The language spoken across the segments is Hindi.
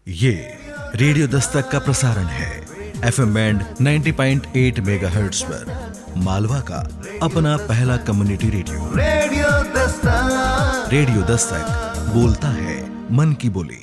ये रेडियो दस्तक का प्रसारण है FM बैंड 90.8 मेगाहर्ट्ज पर मालवा का अपना पहला कम्युनिटी रेडियो दस्तक बोलता है मन की बोली।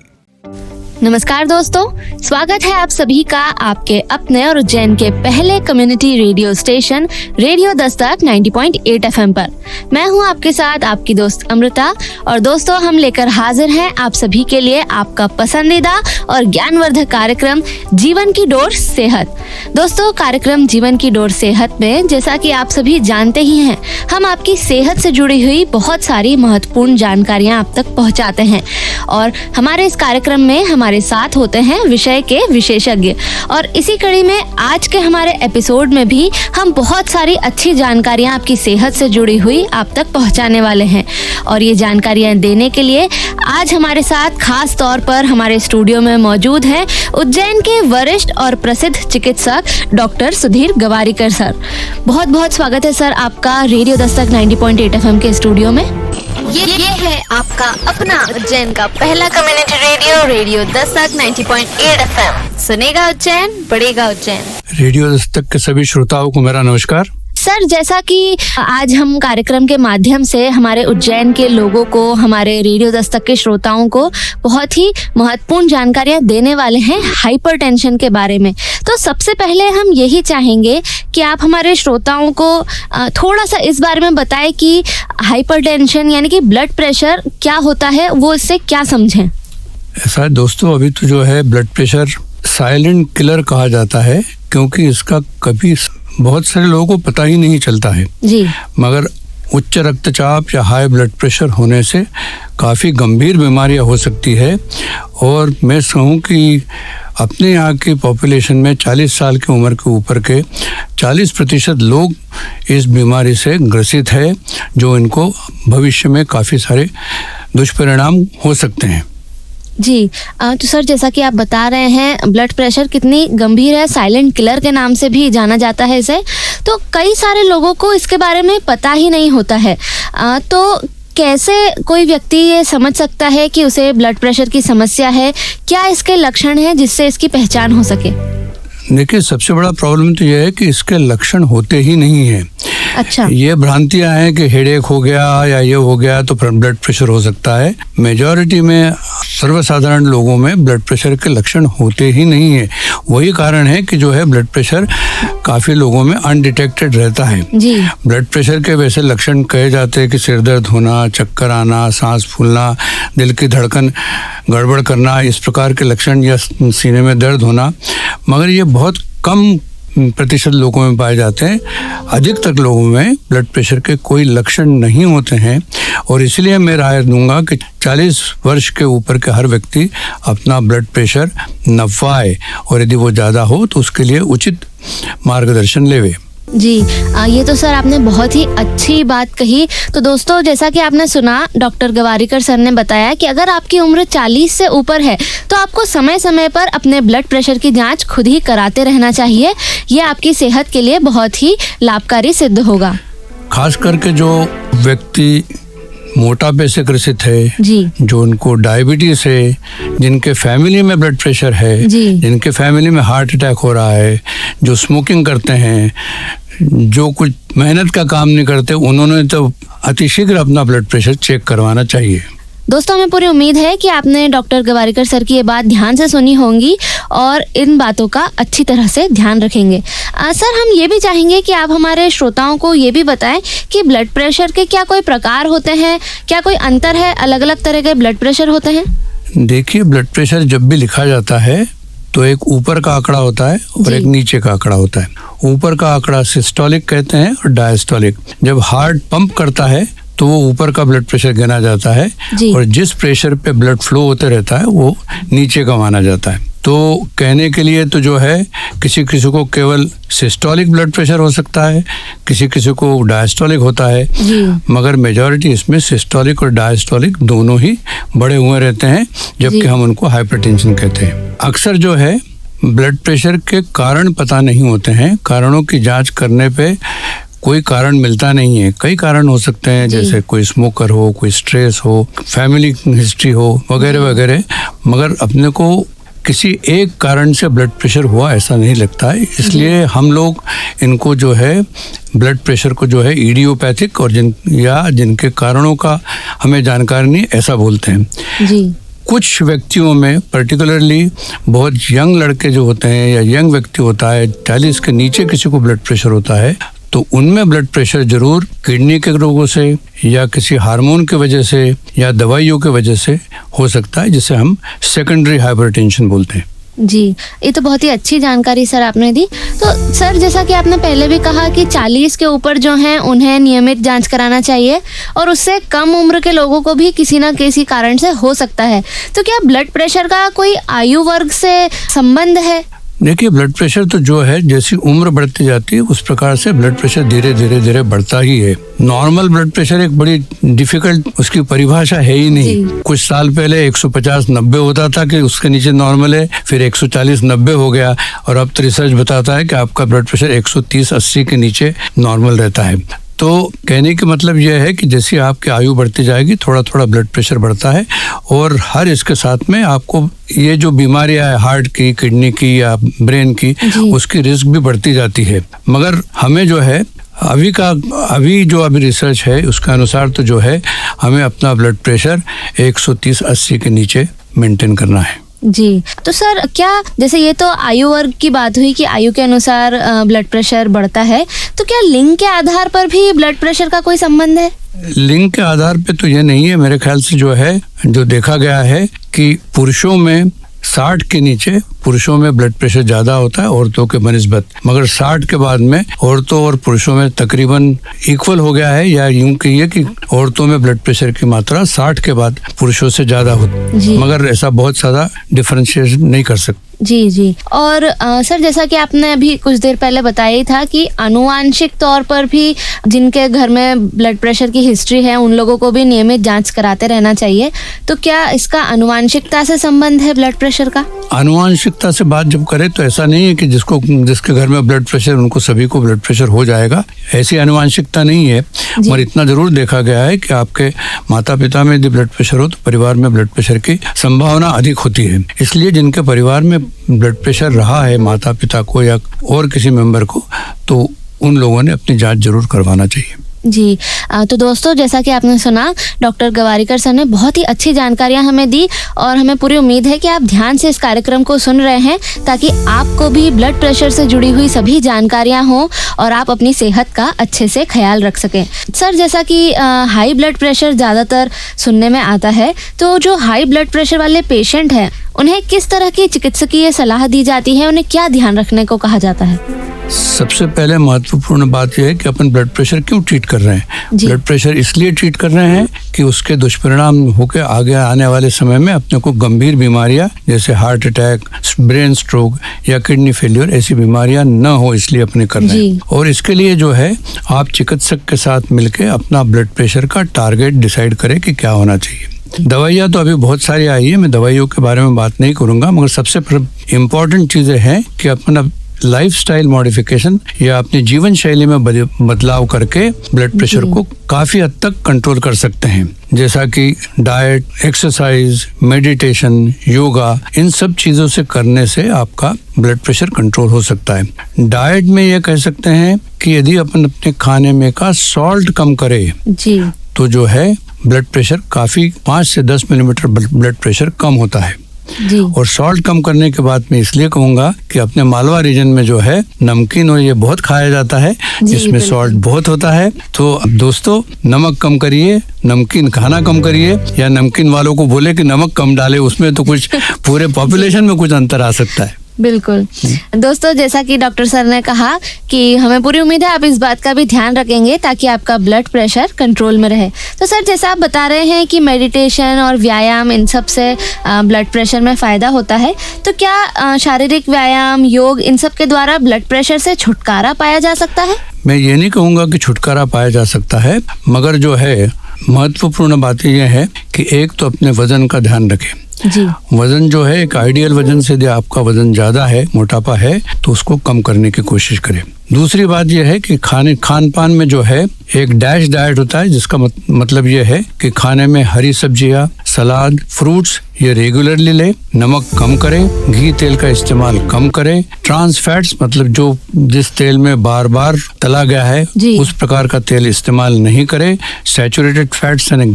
नमस्कार दोस्तों, स्वागत है आप सभी का आपके अपने और उज्जैन के पहले community radio station radio Dastak 90.8 FM पर। मैं हूं आपके साथ आपकी दोस्त अमृता और दोस्तों हम लेकर हाजिर हैं आप सभी के लिए आपका पसंदीदा और ज्ञानवर्धक कार्यक्रम जीवन की डोर सेहत। दोस्तों, कार्यक्रम जीवन की डोर सेहत में जैसा कि आप सभी जानते ही हैं, हम आपकी सेहत से जुड़ी हुई बहुत सारी महत्वपूर्ण जानकारियां आप तक पहुंचाते हैं और हमारे इस कार्यक्रम में हमारे साथ होते हैं विषय के विशेषज्ञ। और इसी कड़ी में आज के हमारे एपिसोड में भी हम बहुत सारी अच्छी जानकारियां आपकी सेहत से जुड़ी हुई आप तक पहुंचाने वाले हैं। और ये जानकारियां देने के लिए आज हमारे साथ खास तौर पर हमारे स्टूडियो में मौजूद हैं उज्जैन के वरिष्ठ और प्रसिद्ध चिकित्सक डॉक्टर सुधीर गवारीकर सर। बहुत बहुत स्वागत है सर आपका रेडियो दस्तक 90.8 FM के स्टूडियो में। ये है आपका अपना उज्जैन का पहला कम्युनिटी रेडियो दस्तक 90.8 FM। सुनेगा उज्जैन, बढ़ेगा उज्जैन। रेडियो दस्तक के सभी श्रोताओं को मेरा नमस्कार। सर, जैसा कि आज हम कार्यक्रम के माध्यम से हमारे उज्जैन के लोगों को, हमारे रेडियो दस्तक के श्रोताओं को बहुत ही महत्वपूर्ण जानकारियां देने वाले हैं हाइपरटेंशन के बारे में। तो सबसे पहले हम यही चाहेंगे कि आप हमारे श्रोताओं को थोड़ा सा इस बारे में बताएं कि हाइपरटेंशन यानी कि ब्लड प्रेशर क्या होता है, वो इससे क्या समझें। ऐसा है दोस्तों, अभी तो जो है ब्लड प्रेशर साइलेंट किलर कहा जाता है, क्योंकि इसका कभी बहुत सारे लोगों को पता ही नहीं चलता है जी। मगर उच्च रक्तचाप या हाई ब्लड प्रेशर होने से काफ़ी गंभीर बीमारियां हो सकती है। और मैं कहूँ कि अपने यहाँ की पॉपुलेशन में 40 साल की उम्र के ऊपर के 40% लोग इस बीमारी से ग्रसित है, जो इनको भविष्य में काफ़ी सारे दुष्परिणाम हो सकते हैं। जी, तो सर जैसा कि आप बता रहे हैं ब्लड प्रेशर कितनी गंभीर है, साइलेंट किलर के नाम से भी जाना जाता है इसे। तो कई सारे लोगों को इसके बारे में पता ही नहीं होता है। तो कैसे कोई व्यक्ति ये समझ सकता है कि उसे ब्लड प्रेशर की समस्या है? क्या इसके लक्षण हैं जिससे इसकी पहचान हो सके? देखिए, सबसे बड़ा प्रॉब्लम तो यह है कि इसके लक्षण होते ही नहीं है। अच्छा। ये भ्रांतियां हैं कि हेडेक हो गया या ये हो गया तो ब्लड प्रेशर हो सकता है। मेजॉरिटी में सर्वसाधारण लोगों में ब्लड प्रेशर के लक्षण होते ही नहीं है। वही कारण है कि जो है ब्लड प्रेशर काफ़ी लोगों में अनडिटेक्टेड रहता है जी। ब्लड प्रेशर के वैसे लक्षण कहे जाते हैं कि सिर दर्द होना, चक्कर आना, सांस फूलना, दिल की धड़कन गड़बड़ करना, इस प्रकार के लक्षण, या सीने में दर्द होना, मगर ये बहुत कम प्रतिशत लोगों में पाए जाते हैं। अधिकतर लोगों में ब्लड प्रेशर के कोई लक्षण नहीं होते हैं। और इसलिए मैं राय दूंगा कि 40 वर्ष के ऊपर के हर व्यक्ति अपना ब्लड प्रेशर नपाए, और यदि वो ज़्यादा हो तो उसके लिए उचित मार्गदर्शन लेवे। जी, ये तो सर आपने बहुत ही अच्छी बात कही। तो दोस्तों, जैसा कि आपने सुना, डॉक्टर गवारीकर सर ने बताया कि अगर आपकी उम्र 40 से ऊपर है तो आपको समय समय पर अपने ब्लड प्रेशर की जांच खुद ही कराते रहना चाहिए। ये आपकी सेहत के लिए बहुत ही लाभकारी सिद्ध होगा। खास करके जो व्यक्ति मोटापे से ग्रसित है जी, जो उनको डायबिटीज है, जिनके फैमिली में ब्लड प्रेशर है जी, जिनके फैमिली में हार्ट अटैक हो रहा है, जो स्मोकिंग करते हैं, जो कुछ मेहनत का काम नहीं करते, उन्होंने तो अतिशीघ्र अपना ब्लड प्रेशर चेक करवाना चाहिए। दोस्तों, हमें पूरी उम्मीद है कि आपने डॉक्टर गवारीकर सर की ये बात ध्यान से सुनी होंगी और इन बातों का अच्छी तरह से ध्यान रखेंगे। सर, हम ये भी चाहेंगे कि आप हमारे श्रोताओं को ये भी बताएं कि ब्लड प्रेशर के क्या कोई प्रकार होते हैं, क्या कोई अंतर है, अलग अलग तरह के ब्लड प्रेशर होते हैं? देखिए, ब्लड प्रेशर जब भी लिखा जाता है तो एक ऊपर का आंकड़ा होता है और एक नीचे का आंकड़ा होता है। ऊपर का आंकड़ा सिस्टोलिक कहते हैं और डायस्टोलिक। जब हार्ट पंप करता है तो वो ऊपर का ब्लड प्रेशर गिना जाता है, और जिस प्रेशर पे ब्लड फ्लो होते रहता है वो नीचे का माना जाता है। तो कहने के लिए तो जो है किसी किसी को केवल सिस्टोलिक ब्लड प्रेशर हो सकता है, किसी किसी को डायस्टोलिक होता है, मगर मेजॉरिटी इसमें सिस्टोलिक और डायस्टोलिक दोनों ही बढ़े हुए रहते हैं, जबकि हम उनको हाइपरटेंशन कहते हैं। अक्सर जो है ब्लड प्रेशर के कारण पता नहीं होते हैं। कारणों की जांच करने पे कोई कारण मिलता नहीं है। कई कारण हो सकते हैं, जैसे कोई स्मोकर हो, कोई स्ट्रेस हो, फैमिली हिस्ट्री हो, वगैरह वगैरह, मगर अपने को किसी एक कारण से ब्लड प्रेशर हुआ ऐसा नहीं लगता है, इसलिए हम लोग इनको जो है ब्लड प्रेशर को जो है इडियोपैथिक और जिनके कारणों का हमें जानकारी नहीं ऐसा बोलते हैं जी। कुछ व्यक्तियों में पर्टिकुलरली बहुत यंग लड़के जो होते हैं या यंग व्यक्ति होता है 40 के नीचे किसी को ब्लड प्रेशर होता है तो उनमें ब्लड प्रेशर जरूर किडनी के रोगों से या किसी हार्मोन की वजह से या दवाइयों की वजह से हो सकता है, जिसे हम सेकेंडरी हाइपरटेंशन बोलते हैं। जी, ये तो बहुत ही अच्छी जानकारी सर आपने दी। तो सर जैसा कि आपने पहले भी कहा कि 40 के ऊपर जो हैं उन्हें नियमित जांच कराना चाहिए और उससे कम उम्र के लोगों को भी किसी न किसी कारण से हो सकता है, तो क्या ब्लड प्रेशर का कोई आयु वर्ग से संबंध है? देखिए, ब्लड प्रेशर तो जो है जैसी उम्र बढ़ती जाती है उस प्रकार से ब्लड प्रेशर धीरे धीरे बढ़ता ही है। नॉर्मल ब्लड प्रेशर एक बड़ी डिफिकल्ट उसकी परिभाषा है ही नहीं। कुछ साल पहले 150-90 होता था कि उसके नीचे नॉर्मल है, फिर 140-90 हो गया और अब तो रिसर्च बताता है कि आपका ब्लड प्रेशर 130-80 के नीचे नॉर्मल रहता है। तो कहने का मतलब यह है कि जैसे आपकी आयु बढ़ती जाएगी थोड़ा थोड़ा ब्लड प्रेशर बढ़ता है और हर इसके साथ में आपको ये जो बीमारियां है हार्ट की, किडनी की या ब्रेन की, उसकी रिस्क भी बढ़ती जाती है। मगर हमें जो है अभी जो रिसर्च है उसके अनुसार तो जो है हमें अपना ब्लड प्रेशर 130-80 के नीचे मेंटेन करना है। जी, तो सर क्या जैसे ये तो आयु वर्ग की बात हुई कि आयु के अनुसार ब्लड प्रेशर बढ़ता है, तो क्या लिंग के आधार पर भी ब्लड प्रेशर का कोई संबंध है? लिंग के आधार पे तो ये नहीं है, मेरे ख्याल से जो है जो देखा गया है कि पुरुषों में 60 के नीचे पुरुषों में ब्लड प्रेशर ज्यादा होता है औरतों के बनिस्बत, मगर 60 के बाद में औरतों और पुरुषों में तकरीबन इक्वल हो गया है, या यूं कहिए कि औरतों में ब्लड प्रेशर की मात्रा 60 के बाद पुरुषों से ज्यादा होती, मगर ऐसा बहुत ज्यादा डिफरेंशिएशन नहीं कर सकते। जी। और सर जैसा कि आपने अभी कुछ देर पहले बताया ही था कि आनुवांशिक तौर पर भी जिनके घर में ब्लड प्रेशर की हिस्ट्री है उन लोगों को भी नियमित जांच कराते रहना चाहिए, तो क्या इसका आनुवांशिकता से संबंध है ब्लड प्रेशर का? आनुवांशिकता से बात जब करें तो ऐसा नहीं है कि जिसके घर में ब्लड प्रेशर उनको सभी को ब्लड प्रेशर हो जाएगा, ऐसी आनुवांशिकता नहीं है। और इतना जरूर देखा गया है कि आपके माता पिता में यदि ब्लड प्रेशर हो तो परिवार में ब्लड प्रेशर की संभावना अधिक होती है। इसलिए जिनके परिवार में ब्लड प्रेशर रहा है माता पिता को या और किसी मेंबर को, तो उन लोगों ने अपनी जांच जरूर करवाना चाहिए। जी, तो दोस्तों जैसा कि आपने सुना डॉक्टर गवारीकर सर ने बहुत ही अच्छी जानकारियां हमें दी और हमें पूरी उम्मीद है कि आप ध्यान से इस कार्यक्रम को सुन रहे हैं ताकि आपको भी ब्लड प्रेशर से जुड़ी हुई सभी जानकारियां हों और आप अपनी सेहत का अच्छे से ख्याल रख सकें। सर जैसा कि हाई ब्लड प्रेशर ज़्यादातर सुनने में आता है, तो जो हाई ब्लड प्रेशर वाले पेशेंट हैं उन्हें किस तरह की चिकित्सकीय सलाह दी जाती है, उन्हें क्या ध्यान रखने को कहा जाता है? सबसे पहले महत्वपूर्ण बात यह है कि अपन ब्लड प्रेशर क्यों ट्रीट कर रहे हैं। ब्लड प्रेशर इसलिए ट्रीट कर रहे हैं कि उसके दुष्परिणाम होकर आगे आने वाले समय में अपने को गंभीर बीमारियां जैसे हार्ट अटैक, ब्रेन स्ट्रोक या किडनी फेलियर ऐसी बीमारियां न हो, इसलिए अपने कर रहे हैं। और इसके लिए जो है आप चिकित्सक के साथ मिलकर अपना ब्लड प्रेशर का टारगेट डिसाइड करें कि क्या होना चाहिए। दवाइयाँ तो अभी बहुत सारी आई है, मैं दवाइयों के बारे में बात नहीं करूंगा, मगर सबसे इम्पोर्टेंट चीजें हैं कि अपना लाइफस्टाइल मॉडिफिकेशन या अपनी जीवन शैली में बदलाव करके ब्लड प्रेशर को काफी हद तक कंट्रोल कर सकते हैं, जैसा कि डाइट, एक्सरसाइज, मेडिटेशन, योगा, इन सब चीजों से करने से आपका ब्लड प्रेशर कंट्रोल हो सकता है। डाइट में ये कह सकते हैं कि यदि अपन अपने खाने में का सॉल्ट कम करे तो जो है ब्लड प्रेशर काफी 5 से 10 मिलीमीटर ब्लड प्रेशर कम होता है। और सॉल्ट कम करने के बाद मैं इसलिए कहूँगा कि अपने मालवा रीजन में जो है नमकीन और ये बहुत खाया जाता है जिसमें सॉल्ट बहुत होता है। तो दोस्तों नमक कम करिए, नमकीन खाना कम करिए, या नमकीन वालों को बोले कि नमक कम डाले, उसमें तो कुछ पूरे पॉपुलेशन में कुछ अंतर आ सकता है। बिल्कुल दोस्तों, जैसा कि डॉक्टर सर ने कहा कि हमें पूरी उम्मीद है आप इस बात का भी ध्यान रखेंगे ताकि आपका ब्लड प्रेशर कंट्रोल में रहे। तो सर जैसा आप बता रहे हैं कि मेडिटेशन और व्यायाम इन सब से ब्लड प्रेशर में फ़ायदा होता है, तो क्या शारीरिक व्यायाम, योग इन सब के द्वारा ब्लड प्रेशर से छुटकारा पाया जा सकता है? मैं ये नहीं कहूँगा कि छुटकारा पाया जा सकता है, मगर जो है महत्वपूर्ण बात यह है कि एक तो अपने वजन का ध्यान रखें। वजन जो है एक आइडियल वजन से, यदि आपका वजन ज्यादा है, मोटापा है, तो उसको कम करने की कोशिश करें। दूसरी बात यह है कि खान पान में जो है एक डैश डाइट होता है, जिसका मतलब यह है कि खाने में हरी सब्जियां, सलाद, फ्रूट्स ये रेगुलरली ले। नमक कम करें, घी तेल का इस्तेमाल कम करें। ट्रांस फैट्स मतलब जो जिस तेल में बार बार तला गया है उस प्रकार का तेल इस्तेमाल नहीं करें। सैचुरेटेड फैट्स यानी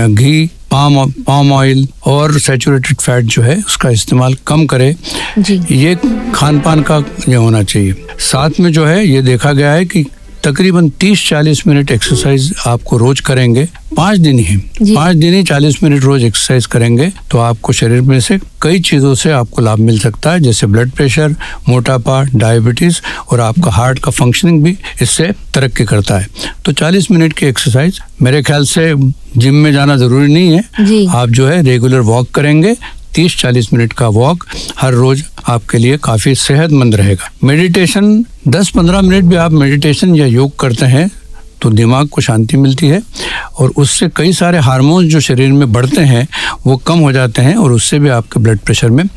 घी, पाम ऑयल और सैचुरेटेड फैट जो है उसका इस्तेमाल कम करें जी। ये खान पान का ये होना चाहिए। साथ में जो है ये देखा गया है कि तकरीबन 30-40 मिनट एक्सरसाइज आपको रोज करेंगे, 5 दिन ही 40 मिनट रोज एक्सरसाइज करेंगे तो आपको शरीर में से कई चीजों से आपको लाभ मिल सकता है, जैसे ब्लड प्रेशर, मोटापा, डायबिटीज और आपका हार्ट का फंक्शनिंग भी इससे तरक्की करता है। तो 40 मिनट की एक्सरसाइज, मेरे ख्याल से जिम में जाना जरूरी नहीं है, आप जो है रेगुलर वॉक करेंगे, 30-40 मिनट का वॉक हर रोज आपके लिए काफी सेहतमंद रहेगा। मेडिटेशन 10-15 मिनट भी आप मेडिटेशन या योग करते हैं तो दिमाग को शांति मिलती है और उससे कई सारे हार्मोन्स जो शरीर में बढ़ते हैं वो कम हो जाते हैं और उससे भी आपके ब्लड प्रेशर में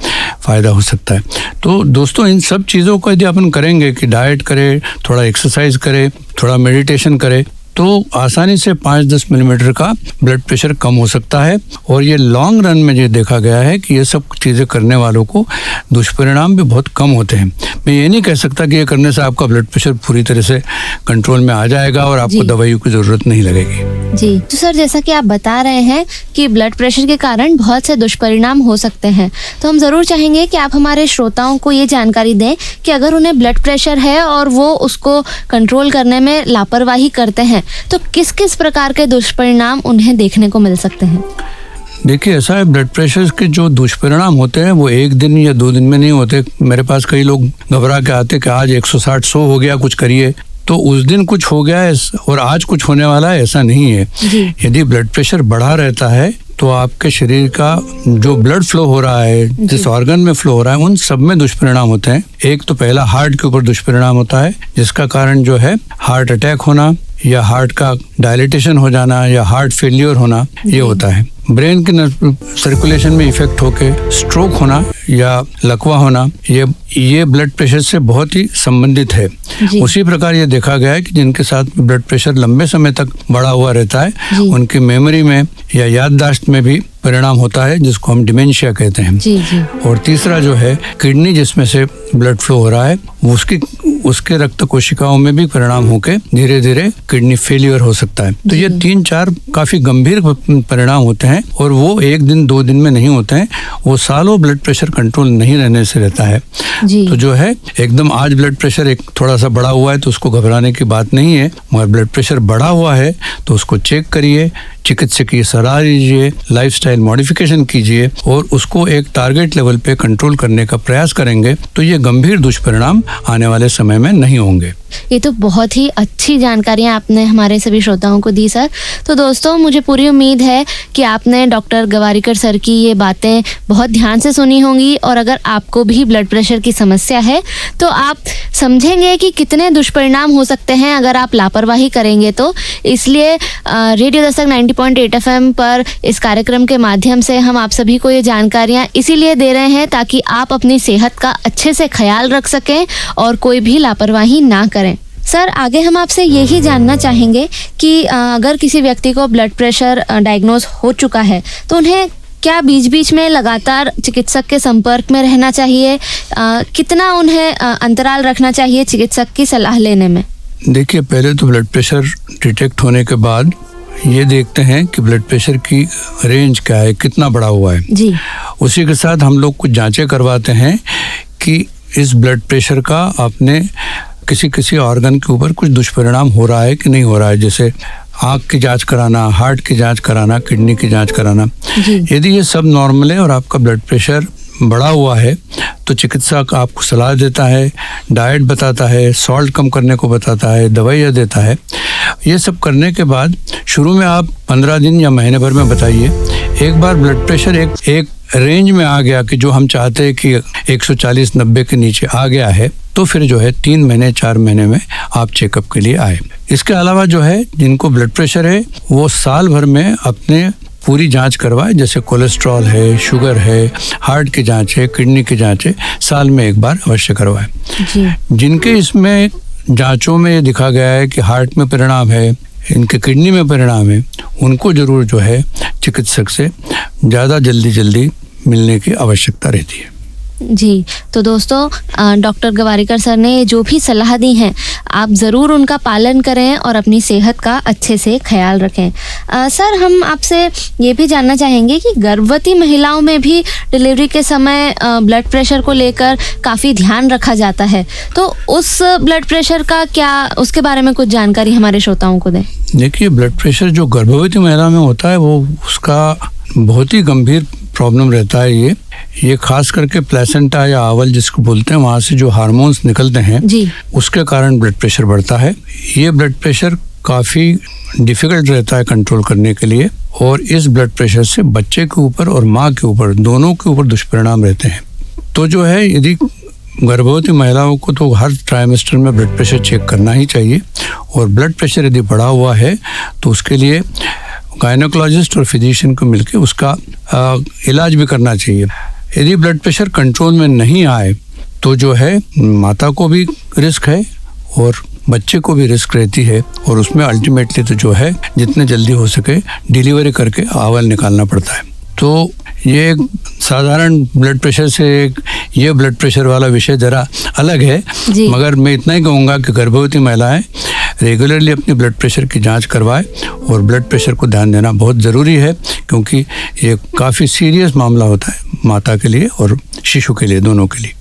फ़ायदा हो सकता है। तो दोस्तों इन सब चीज़ों को यदि अपन करेंगे कि डाइट करें, थोड़ा एक्सरसाइज करें, थोड़ा मेडिटेशन करें तो आसानी से 5-10 मिलीमीटर का ब्लड प्रेशर कम हो सकता है। और ये लॉन्ग रन में ये देखा गया है कि ये सब चीज़ें करने वालों को दुष्परिणाम भी बहुत कम होते हैं। मैं ये नहीं कह सकता कि ये करने से आपका ब्लड प्रेशर पूरी तरह से कंट्रोल में आ जाएगा और आपको दवाइयों की ज़रूरत नहीं लगेगी जी। तो सर जैसा कि आप बता रहे हैं कि ब्लड प्रेशर के कारण बहुत से दुष्परिणाम हो सकते हैं, तो हम ज़रूर चाहेंगे कि आप हमारे श्रोताओं को ये जानकारी दें कि अगर उन्हें ब्लड प्रेशर है और वो उसको कंट्रोल करने में लापरवाही करते हैं तो किस किस प्रकार के दुष्परिणाम उन्हें देखने को मिल सकते हैं। देखिए ऐसा है, ब्लड प्रेशर के जो दुष्परिणाम होते हैं वो 1 दिन या 2 दिन में नहीं होते। मेरे पास कई लोग घबरा के आते कि आज 160-100 हो गया, कुछ करिए, तो उस दिन कुछ हो गया है और आज कुछ होने वाला है, ऐसा नहीं है। यदि ब्लड प्रेशर बढ़ा रहता है तो आपके शरीर का जो ब्लड फ्लो हो रहा है, जिस ऑर्गन में फ्लो हो रहा है, उन सब में दुष्परिणाम होते हैं। एक तो पहला हार्ट के ऊपर दुष्परिणाम होता है, जिसका कारण जो है हार्ट अटैक होना या हार्ट का डायलिटेशन हो जाना या हार्ट फेलियर होना, ये होता है। ब्रेन के सर्कुलेशन में इफेक्ट होके स्ट्रोक होना या लकवा होना, ये ब्लड प्रेशर से बहुत ही संबंधित है। उसी प्रकार ये देखा गया है कि जिनके साथ ब्लड प्रेशर लंबे समय तक बढ़ा हुआ रहता है उनकी मेमोरी में या याददाश्त में भी परिणाम होता है, जिसको हम डिमेंशिया कहते हैं। और तीसरा जो है किडनी, जिसमें से ब्लड फ्लो हो रहा है, उसके रक्त कोशिकाओं में भी परिणाम होकर धीरे धीरे किडनी फेलियर हो सकता है। तो ये 3-4 काफी गंभीर परिणाम होते हैं और वो 1 दिन 2 दिन में नहीं होते हैं, वो सालों ब्लड प्रेशर कंट्रोल नहीं रहने से रहता है। तो जो है एकदम आज ब्लड प्रेशर एक थोड़ा सा बढ़ा हुआ है तो उसको घबराने की बात नहीं है, मगर ब्लड प्रेशर बढ़ा हुआ है तो उसको चेक करिए, चिकित्सकीय सलाह लीजिए, लाइफस्टाइल मॉडिफिकेशन कीजिए और उसको एक टारगेट लेवल पे कंट्रोल करने का प्रयास करेंगे तो ये गंभीर दुष्परिणाम आने वाले समय में नहीं होंगे। ये तो बहुत ही अच्छी जानकारियां आपने हमारे सभी श्रोताओं को दी सर। तो दोस्तों मुझे पूरी उम्मीद है कि आपने डॉक्टर गवारीकर सर की ये बातें बहुत ध्यान से सुनी होंगी और अगर आपको भी ब्लड प्रेशर की समस्या है तो आप समझेंगे कि कितने दुष्परिणाम हो सकते हैं अगर आप लापरवाही करेंगे तो। इसलिए रेडियो दस्तक 90.8 FM पर इस कार्यक्रम के माध्यम से हम आप सभी को ये जानकारियाँ इसीलिए दे रहे हैं ताकि आप अपनी सेहत का अच्छे से ख्याल रख सकें और कोई भी लापरवाही ना करें। सर आगे हम आपसे यही जानना चाहेंगे कि अगर किसी व्यक्ति को ब्लड प्रेशर डायग्नोज हो चुका है तो उन्हें क्या बीच बीच में लगातार चिकित्सक के संपर्क में रहना चाहिए, कितना उन्हें अंतराल रखना चाहिए चिकित्सक की सलाह लेने में? देखिए पहले तो ब्लड प्रेशर डिटेक्ट होने के बाद ये देखते हैं कि ब्लड प्रेशर की रेंज क्या है, कितना बढ़ा हुआ है जी। उसी के साथ हम लोग कुछ जांचें करवाते हैं कि इस ब्लड प्रेशर का अपने किसी ऑर्गन के ऊपर कुछ दुष्परिणाम हो रहा है कि नहीं हो रहा है, जैसे आँख की जांच कराना, हार्ट की जांच कराना, किडनी की जांच कराना। यदि ये सब नॉर्मल है और आपका ब्लड प्रेशर बढ़ा हुआ है तो चिकित्सक आपको सलाह देता है, डाइट बताता है, सॉल्ट कम करने को बताता है, दवाइयाँ देता है। ये सब करने के बाद शुरू में आप 15 दिन या महीने भर में बताइए, एक बार ब्लड प्रेशर एक रेंज में आ गया कि जो हम चाहते हैं कि 140-90 के नीचे आ गया है तो फिर जो है 3 महीने 4 महीने में आप चेकअप के लिए आए। इसके अलावा जो है जिनको ब्लड प्रेशर है वो साल भर में अपने पूरी जांच करवाए, जैसे कोलेस्ट्रॉल है, शुगर है, हार्ट की जांच है, किडनी की जांच है, साल में एक बार अवश्य करवाए। जिनके इसमें जांचों में ये दिखा गया है कि हार्ट में परिणाम है इनके किडनी में परिणाम है, उनको जरूर जो है चिकित्सक से ज़्यादा जल्दी मिलने की आवश्यकता रहती है। जी, तो दोस्तों डॉक्टर गवारीकर सर ने जो भी सलाह दी हैं आप ज़रूर उनका पालन करें और अपनी सेहत का अच्छे से ख्याल रखें। सर, हम आपसे ये भी जानना चाहेंगे कि गर्भवती महिलाओं में भी डिलीवरी के समय ब्लड प्रेशर को लेकर काफ़ी ध्यान रखा जाता है, तो उस ब्लड प्रेशर का क्या, उसके बारे में कुछ जानकारी हमारे श्रोताओं को दें। देखिए, ब्लड प्रेशर जो गर्भवती महिला में होता है वो उसका बहुत ही गंभीर प्रॉब्लम रहता है। ये खास करके प्लेसेंटा या आवल जिसको बोलते हैं, वहाँ से जो हार्मोन्स निकलते हैं जी, उसके कारण ब्लड प्रेशर बढ़ता है। ये ब्लड प्रेशर काफ़ी डिफ़िकल्ट रहता है कंट्रोल करने के लिए, और इस ब्लड प्रेशर से बच्चे के ऊपर और माँ के ऊपर, दोनों के ऊपर दुष्परिणाम रहते हैं। तो जो है, यदि गर्भवती महिलाओं को तो हर ट्राइमेस्टर में ब्लड प्रेशर चेक करना ही चाहिए, और ब्लड प्रेशर यदि बढ़ा हुआ है तो उसके लिए गायनोकोलॉजिस्ट और फिजिशियन को मिलकर उसका इलाज भी करना चाहिए। यदि ब्लड प्रेशर कंट्रोल में नहीं आए तो जो है माता को भी रिस्क है और बच्चे को भी रिस्क रहती है, और उसमें अल्टीमेटली तो जो है जितने जल्दी हो सके डिलीवरी करके आवल निकालना पड़ता है। तो ये एक साधारण ब्लड प्रेशर से ये ब्लड प्रेशर वाला विषय ज़रा अलग है, मगर मैं इतना ही कहूँगा कि गर्भवती महिलाएं रेगुलरली अपनी ब्लड प्रेशर की जांच करवाएं, और ब्लड प्रेशर को ध्यान देना बहुत ज़रूरी है, क्योंकि ये काफ़ी सीरियस मामला होता है माता के लिए और शिशु के लिए, दोनों के लिए।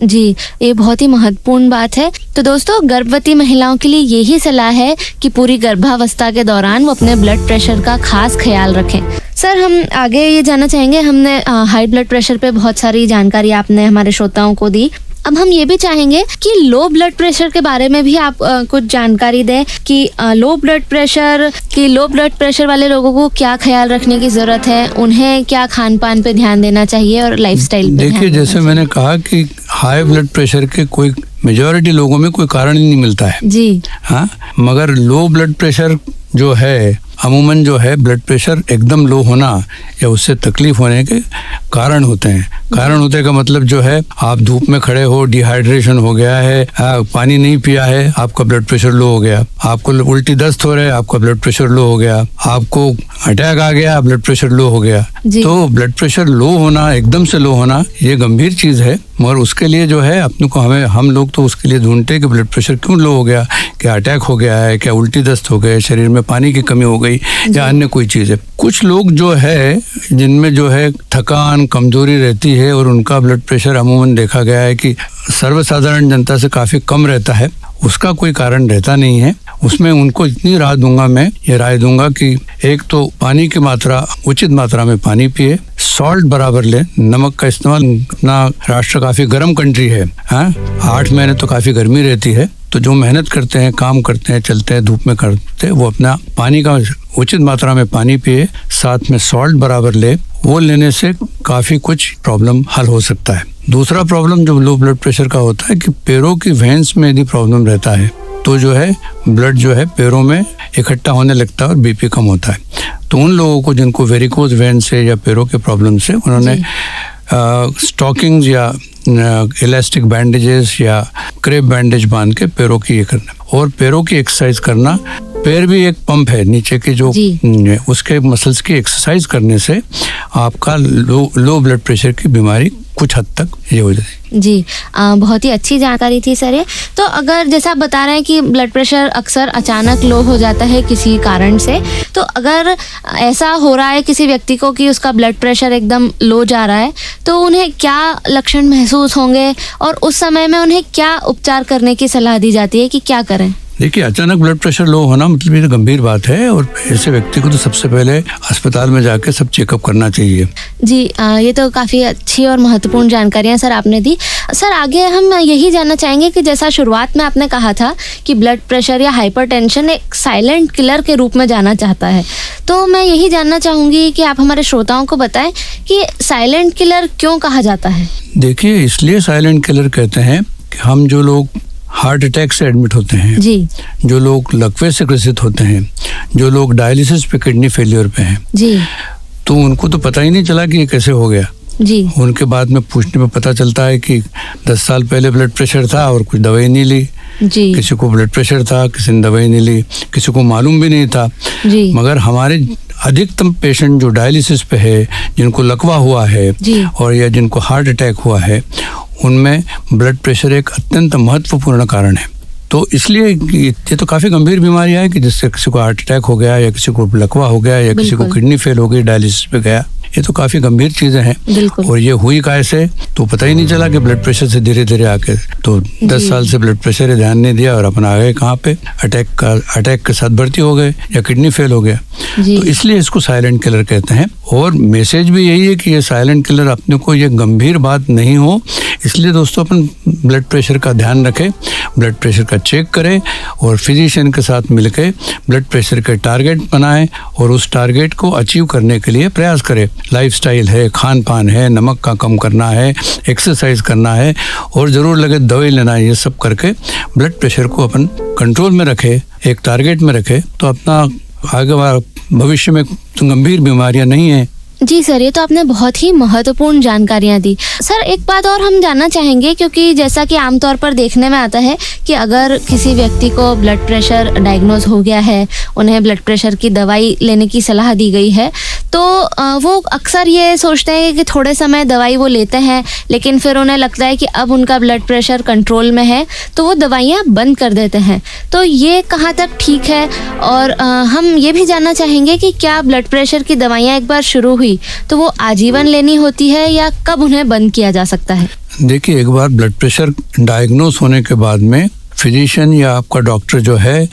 जी, ये बहुत ही महत्वपूर्ण बात है। तो दोस्तों, गर्भवती महिलाओं के लिए यही सलाह है कि पूरी गर्भावस्था के दौरान वो अपने ब्लड प्रेशर का खास ख्याल रखें। सर, हम आगे ये जानना चाहेंगे, हमने हाई ब्लड प्रेशर पे बहुत सारी जानकारी आपने हमारे श्रोताओं को दी। अब हम ये भी चाहेंगे कि लो ब्लड प्रेशर के बारे में भी आप कुछ जानकारी दें कि लो ब्लड प्रेशर वाले लोगों को क्या ख्याल रखने की ज़रूरत है, उन्हें क्या खान पान पे ध्यान देना चाहिए और लाइफस्टाइल पे। देखिए, जैसे मैंने कहा कि हाई ब्लड प्रेशर के कोई मेजॉरिटी लोगों में कोई कारण ही नहीं मिलता है जी, हाँ, मगर लो ब्लड प्रेशर जो है, अमूमन जो है ब्लड प्रेशर एकदम लो होना या उससे तकलीफ होने के कारण होते हैं। कारण होते का मतलब जो है, आप धूप में खड़े हो, डिहाइड्रेशन हो गया है, पानी नहीं पिया है, आपका ब्लड प्रेशर लो हो गया, आपको उल्टी दस्त हो रहा है, आपका ब्लड प्रेशर लो हो गया, आपको अटैक आ गया, ब्लड प्रेशर लो हो गया। तो ब्लड प्रेशर लो होना, एकदम से लो होना, ये गंभीर चीज़ है, मगर उसके लिए जो है अपने को हम लोग तो उसके लिए ढूंढते हैं कि ब्लड प्रेशर क्यों लो हो गया, क्या अटैक हो गया है, क्या उल्टी दस्त हो गए, शरीर में पानी की कमी हो गई या अन्य कोई चीज़ है। कुछ लोग जो है जिनमें जो है थकान, कमजोरी रहती है, और उनका ब्लड प्रेशर अमूमन देखा गया है कि सर्वसाधारण जनता से काफ़ी कम रहता है, उसका कोई कारण रहता नहीं है। उसमें उनको इतनी राय दूंगा कि एक तो पानी की मात्रा, उचित मात्रा में पानी पिए, सॉल्ट बराबर ले, नमक का इस्तेमाल, अपना राष्ट्र काफ़ी गर्म कंट्री है, हाँ, 8 महीने तो काफ़ी गर्मी रहती है, तो जो मेहनत करते हैं, काम करते हैं, चलते हैं, धूप में करते हैं, वो अपना पानी का उचित मात्रा में पानी पिए, साथ में सॉल्ट बराबर ले, वो लेने से काफ़ी कुछ प्रॉब्लम हल हो सकता है। दूसरा प्रॉब्लम जो लो ब्लड प्रेशर का होता है कि पैरों की वेन्स में यदि प्रॉब्लम रहता है तो जो है ब्लड जो है पैरों में इकट्ठा होने लगता है और बीपी कम होता है। तो उन लोगों को जिनको वेरिकोज वेन से या पैरों के प्रॉब्लम से, उन्होंने स्टॉकिंग्स या इलास्टिक बैंडेजेस या क्रेप बैंडेज बांध के पैरों की ये करना, और पैरों की एक्सरसाइज करना। पैर भी एक पंप है नीचे के जो उसके मसल्स की एक्सरसाइज करने से आपका लो ब्लड प्रेशर की बीमारी कुछ हद तक ये हो जाती। जी, बहुत ही अच्छी जानकारी थी सर ये। तो अगर जैसा आप बता रहे हैं कि ब्लड प्रेशर अक्सर अचानक लो हो जाता है किसी कारण से, तो अगर ऐसा हो रहा है किसी व्यक्ति को कि उसका ब्लड प्रेशर एकदम लो जा रहा है, तो उन्हें क्या लक्षण महसूस होंगे और उस समय में उन्हें क्या उपचार करने की सलाह दी जाती है कि क्या करें? देखिए, अचानक ब्लड प्रेशर लो होना मतलब ये गंभीर बात है, और ऐसे व्यक्ति को तो सबसे पहले अस्पताल में जाके सब चेकअप करना चाहिए। जी, ये तो काफ़ी अच्छी और महत्वपूर्ण जानकारियां सर आपने दी। सर, आगे हम यही जानना चाहेंगे कि जैसा शुरुआत में आपने कहा था कि ब्लड प्रेशर या हाइपरटेंशन एक साइलेंट किलर के रूप में जाना चाहता है, तो मैं यही जानना चाहूँगी कि आप हमारे श्रोताओं को बताएं कि साइलेंट किलर क्यों कहा जाता है? देखिए, इसलिए साइलेंट किलर कहते हैं कि हम जो लोग हार्ट अटैक से एडमिट होते हैं जी, जो लोग लकवे से ग्रसित होते हैं, जो लोग डायलिसिस पे, किडनी फेलियर पे हैं जी, तो उनको तो पता ही नहीं चला कि ये कैसे हो गया जी। उनके बाद में पूछने में पता चलता है कि 10 साल पहले ब्लड प्रेशर था और कुछ दवाई नहीं ली, जी। किसी को ब्लड प्रेशर था, किसी ने दवाई नहीं ली, किसी को मालूम भी नहीं था। जी। मगर हमारे अधिकतम पेशेंट जो डायलिसिस पे है, जिनको लकवा हुआ है जी। और या जिनको हार्ट अटैक हुआ है, उनमें ब्लड प्रेशर एक अत्यंत महत्वपूर्ण कारण है। तो इसलिए ये तो काफ़ी गंभीर बीमारियां हैं कि जिससे किसी को हार्ट अटैक हो गया, या किसी को लकवा हो गया, या किसी को किडनी फेल हो गई, डायलिसिस पे गया। ये तो काफ़ी गंभीर चीज़ें हैं। और ये हुई कैसे, तो पता ही नहीं चला कि ब्लड प्रेशर से धीरे धीरे आके तो 10 साल से ब्लड प्रेशर है, ध्यान नहीं दिया और अपन आ गए कहाँ पे, अटैक के साथ भर्ती हो गए या किडनी फेल हो गया। तो इसलिए इसको साइलेंट किलर कहते हैं। और मैसेज भी यही है कि ये साइलेंट किलर अपने को ये गंभीर बात नहीं हो, इसलिए दोस्तों अपन ब्लड प्रेशर का ध्यान रखें, ब्लड प्रेशर का चेक करें और फिजिशियन के साथ मिलकर ब्लड प्रेशर के टारगेट बनाएं और उस टारगेट को अचीव करने के लिए प्रयास करें। लाइफस्टाइल है, खान पान है, नमक का कम करना है, एक्सरसाइज करना है और ज़रूर लगे दवाई लेना है। ये सब करके ब्लड प्रेशर को अपन कंट्रोल में रखें, एक टारगेट में रखें, तो अपना आगे भविष्य में गंभीर बीमारियां नहीं हैं। जी सर, ये तो आपने बहुत ही महत्वपूर्ण जानकारियां दी। सर, एक बात और हम जानना चाहेंगे, क्योंकि जैसा कि आमतौर पर देखने में आता है कि अगर किसी व्यक्ति को ब्लड प्रेशर डायग्नोज हो गया है, उन्हें ब्लड प्रेशर की दवाई लेने की सलाह दी गई है, तो वो अक्सर ये सोचते हैं कि थोड़े समय दवाई वो लेते हैं, लेकिन फिर उन्हें लगता है कि अब उनका ब्लड प्रेशर कंट्रोल में है, तो वो दवाइयाँ बंद कर देते हैं। तो ये कहाँ तक ठीक है? और हम ये भी जानना चाहेंगे कि क्या ब्लड प्रेशर की दवाइयाँ एक बार शुरू हुई तो वो आजीवन लेनी होती है या कब उन्हें बंद किया जा सकता है? देखिए, एक बार ब्लड प्रेशर डायग्नोस होने के बाद में फिजिशियन या आपका डॉक्टर जो है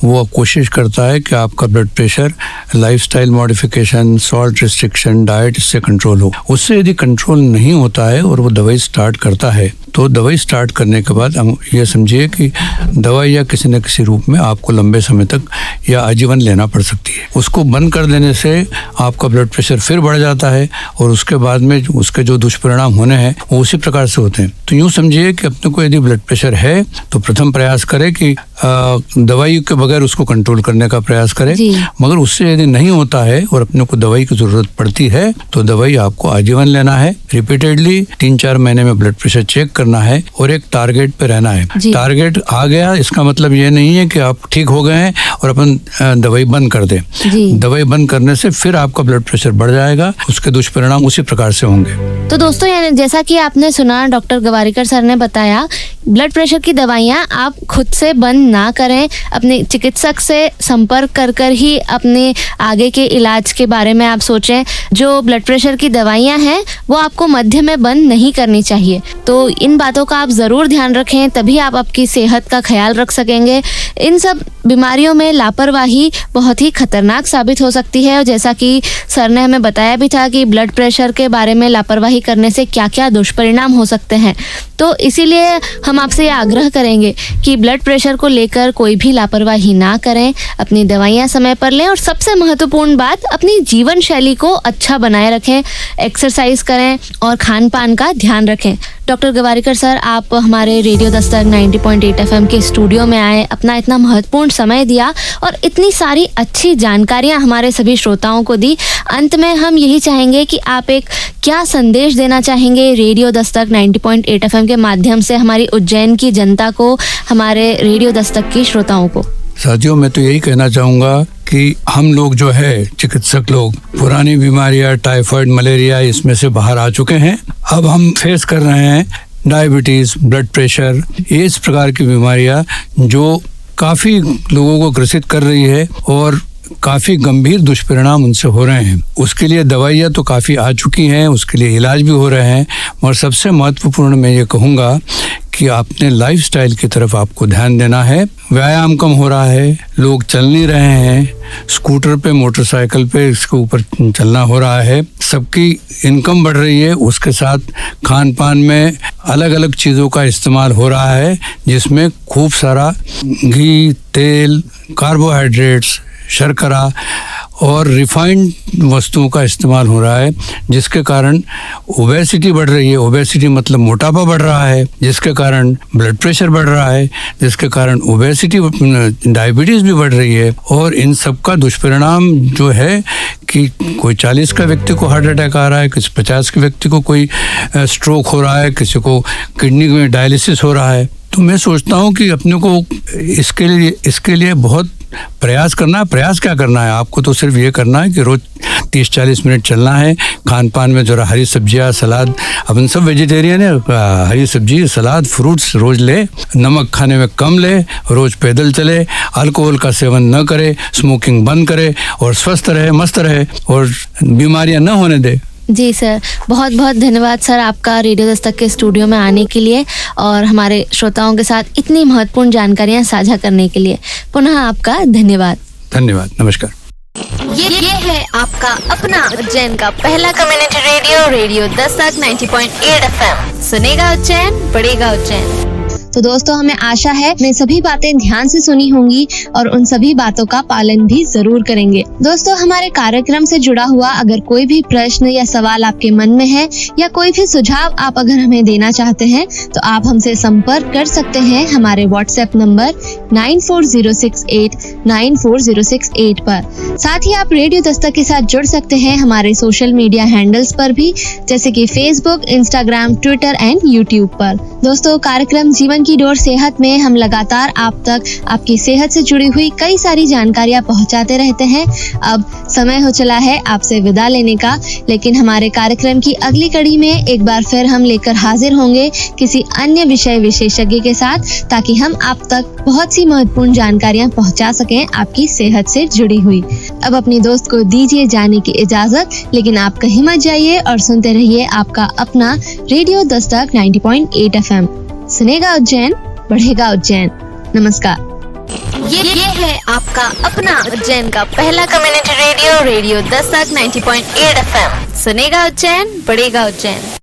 वो कोशिश करता है कि आपका blood pressure lifestyle modification, salt restriction, diet, इससे कंट्रोल हो। उससे यदि कंट्रोल नहीं होता है और वो दवाई स्टार्ट करता है, तो दवाई स्टार्ट करने के बाद हम ये समझिए कि दवाई या किसी न किसी रूप में आपको लंबे समय तक या आजीवन लेना पड़ सकती है। उसको बंद कर देने से आपका ब्लड प्रेशर फिर बढ़ जाता है और उसके बाद में उसके जो दुष्परिणाम होने हैं वो उसी प्रकार से होते हैं। तो यूँ समझिए कि अपने को यदि ब्लड प्रेशर है तो प्रथम प्रयास करें कि दवाई के बगैर उसको कंट्रोल करने का प्रयास करें। मगर उससे यदि नहीं होता है और अपने को दवाई की जरूरत पड़ती है तो दवाई आपको आजीवन लेना है। रिपीटेडली 3-4 महीने में ब्लड प्रेशर चेक करना है और एक टारगेट पे रहना है। टारगेट आ गया इसका मतलब ये नहीं है कि आप ठीक हो गए हैं और अपन दवाई बंद कर दें। दवाई बंद करने से फिर आपका ब्लड प्रेशर बढ़ जाएगा, उसके दुष्परिणाम उसी प्रकार से होंगे। तो दोस्तों, यानी जैसा कि आपने सुना, डॉक्टर गवारीकर सर ने बताया, ब्लड प्रेशर की दवाइयाँ आप खुद से बंद ना करें, अपने चिकित्सक से संपर्क कर ही अपने आगे के इलाज के बारे में आप सोचें। जो ब्लड प्रेशर की दवाइयाँ हैं वो आपको मध्य में बंद नहीं करनी चाहिए। तो इन बातों का आप ज़रूर ध्यान रखें, तभी आप आपकी सेहत का ख्याल रख सकेंगे। इन सब बीमारियों में लापरवाही बहुत ही खतरनाक साबित हो सकती है और जैसा कि सर ने हमें बताया भी था कि ब्लड प्रेशर के बारे में लापरवाही करने से क्या क्या दुष्परिणाम हो सकते हैं। तो इसीलिए हम आपसे आग्रह करेंगे कि ब्लड प्रेशर को लेकर कोई भी लापरवाही ना करें, अपनी दवाइयाँ समय पर लें और सबसे महत्वपूर्ण बात, अपनी जीवन शैली को अच्छा बनाए रखें, एक्सरसाइज करें और खान पान का ध्यान रखें। डॉक्टर गवारीकर सर, आप हमारे रेडियो दस्तक 90.8 FM के स्टूडियो में आए, अपना इतना महत्वपूर्ण समय दिया और इतनी सारी अच्छी जानकारियां हमारे सभी श्रोताओं को दी। अंत में हम यही चाहेंगे कि आप एक क्या संदेश देना चाहेंगे रेडियो दस्तक 90.8 FM के माध्यम से हमारी उज्जैन की जनता को, हमारे रेडियो दस्तक की श्रोताओं को? साथियों, मैं तो यही कहना चाहूँगा कि हम लोग जो है चिकित्सक लोग पुरानी बीमारियां, टाइफाइड, मलेरिया, इसमें से बाहर आ चुके हैं। अब हम फेस कर रहे हैं डायबिटीज, ब्लड प्रेशर, इस प्रकार की बीमारियां जो काफ़ी लोगों को ग्रसित कर रही है और काफ़ी गंभीर दुष्परिणाम उनसे हो रहे हैं। उसके लिए दवाइयाँ तो काफ़ी आ चुकी हैं, उसके लिए इलाज भी हो रहे हैं, और सबसे महत्वपूर्ण मैं ये कहूँगा कि अपने लाइफस्टाइल की तरफ आपको ध्यान देना है। व्यायाम कम हो रहा है, लोग चल नहीं रहे हैं, स्कूटर पे, मोटरसाइकिल पे इसके ऊपर चलना हो रहा है, सबकी इनकम बढ़ रही है, उसके साथ खान पान में अलग अलग चीज़ों का इस्तेमाल हो रहा है जिसमें खूब सारा घी, तेल, कार्बोहाइड्रेट्स, शर्करा और रिफाइंड वस्तुओं का इस्तेमाल हो रहा है, जिसके कारण ओबेसिटी बढ़ रही है। ओबेसिटी मतलब मोटापा बढ़ रहा है, जिसके कारण ब्लड प्रेशर बढ़ रहा है, जिसके कारण ओबेसिटी डायबिटीज़ भी बढ़ रही है। और इन सब का दुष्परिणाम जो है कि कोई 40 का व्यक्ति को हार्ट अटैक आ रहा है, किसी 50 के व्यक्ति को कोई स्ट्रोक हो रहा है, किसी को किडनी में डायलिसिस हो रहा है। तो मैं सोचता हूँ कि अपने को इसके लिए बहुत प्रयास करना है। प्रयास क्या करना है, आपको तो सिर्फ ये करना है कि रोज 30-40 मिनट चलना है। खान पान में जरा हरी सब्जियाँ, सलाद, अपन सब वेजिटेरियन है, हरी सब्जी, सलाद, फ्रूट्स रोज ले, नमक खाने में कम ले, रोज पैदल चले, अल्कोहल का सेवन न करे, स्मोकिंग बंद करे और स्वस्थ रहे, मस्त रहे और बीमारियां न होने दे। जी सर, बहुत बहुत धन्यवाद सर आपका रेडियो दस्तक के स्टूडियो में आने के लिए और हमारे श्रोताओं के साथ इतनी महत्वपूर्ण जानकारियां साझा करने के लिए। पुनः आपका धन्यवाद। धन्यवाद, नमस्कार। ये है आपका अपना उज्जैन का पहला कम्युनिटी रेडियो दस्तक 90.8 FM। सुनेगा उज्जैन, बढ़ेगा उज्जैन। तो दोस्तों, हमें आशा है आपने सभी बातें ध्यान से सुनी होंगी और उन सभी बातों का पालन भी जरूर करेंगे। दोस्तों, हमारे कार्यक्रम से जुड़ा हुआ अगर कोई भी प्रश्न या सवाल आपके मन में है या कोई भी सुझाव आप अगर हमें देना चाहते हैं तो आप हमसे संपर्क कर सकते हैं हमारे व्हाट्सएप नंबर 9406894068 पर। साथ ही आप रेडियो दस्तक के साथ जुड़ सकते हैं हमारे सोशल मीडिया हैंडल्स पर भी, जैसे कि Facebook, Instagram, Twitter and YouTube पर। दोस्तों, कार्यक्रम जीवन की डोर सेहत में हम लगातार आप तक आपकी सेहत से जुड़ी हुई कई सारी जानकारियां पहुंचाते रहते हैं। अब समय हो चला है आपसे विदा लेने का, लेकिन हमारे कार्यक्रम की अगली कड़ी में एक बार फिर हम लेकर हाजिर होंगे किसी अन्य विषय विशेषज्ञ के साथ, ताकि हम आप तक बहुत सी महत्वपूर्ण जानकारियां पहुंचा सकें आपकी सेहत से जुड़ी हुई। अब अपनी दोस्त को दीजिए जाने की इजाजत, लेकिन आप कहीं मत जाइए और सुनते रहिए आपका अपना रेडियो दस्तक 90.8 FM। सुनेगा उज्जैन, बढ़ेगा उज्जैन। नमस्कार। ये है आपका अपना उज्जैन का पहला कम्युनिटी रेडियो दस्तक 90.8 FM। सुनेगा उज्जैन, बढ़ेगा उज्जैन।